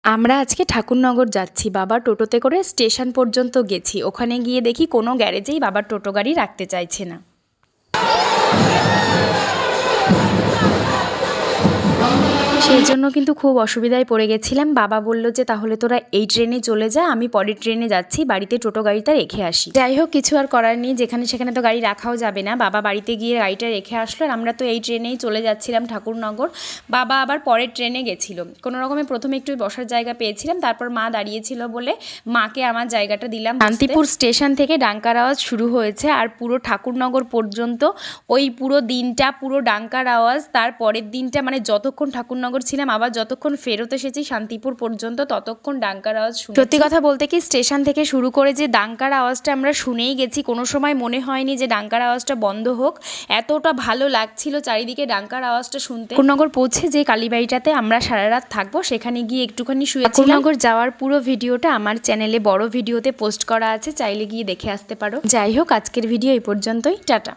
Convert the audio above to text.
আমরা আজকে ঠাকুরনগর যাচ্ছি। বাবা টোটোতে করে স্টেশন পর্যন্ত গেছি। ওখানে গিয়ে দেখি কোনো গ্যারেজেই বাবার টোটো গাড়ি রাখতে চাইছে না। সেই জন্য কিন্তু খুব অসুবিধায় পড়ে গেছিলাম। বাবা বলল যে তাহলে তোরা এই ট্রেনে চলে যা, আমি পরের ট্রেনে যাচ্ছি, বাড়িতে টোটো গাড়িটা রেখে আসি। যাই হোক, কিছু আর করার নেই, যেখানে সেখানে তো গাড়ি রাখাও যাবে না। বাবা বাড়িতে গিয়ে গাড়িটা রেখে আসলো আর আমরা তো এই ট্রেনেই চলে যাচ্ছিলাম ঠাকুরনগর। বাবা আবার পরের ট্রেনে গেছিলো। কোনো রকমে প্রথমে একটু বসার জায়গা পেয়েছিলাম, তারপর মা দাঁড়িয়েছিল বলে মাকে আমার জায়গাটা দিলাম। শান্তিপুর স্টেশন থেকে ডাঙ্কার আওয়াজ শুরু হয়েছে আর পুরো ঠাকুরনগর পর্যন্ত ওই পুরো দিনটা পুরো ডাঙ্কার আওয়াজ। তার পরের দিনটা মানে যতক্ষণ ঠাকুরনগর ছিলাম, আবার যতক্ষণ ফেরত এসেছি শান্তিপুর পর্যন্ত, ততক্ষণ ডাঙ্কার আওয়াজ শুনেছি। সত্যি কথা বলতে কি, স্টেশন থেকে শুরু করে যে ডাঙ্কার আওয়াজটা আমরা শুনেই গেছি, কোনো সময় মনে হয়নি যে ডাঙ্কার আওয়াজটা বন্ধ হোক। এতটা ভালো লাগছিল চারিদিকে ডাঙ্কার আওয়াজটা শুনতে। ঠাকুরনগর পৌঁছে যে কালীবাড়িটাতে আমরা সারা রাত থাকবো, সেখানে গিয়ে একটুখানি শুয়েছিলাম। ঠাকুরনগর যাওয়ার পুরো ভিডিওটা আমার চ্যানেলে বড় ভিডিওতে পোস্ট করা আছে, চাইলে গিয়ে দেখে আসতে পারো। যাই হোক, আজকের ভিডিও এই পর্যন্তই। টাটা।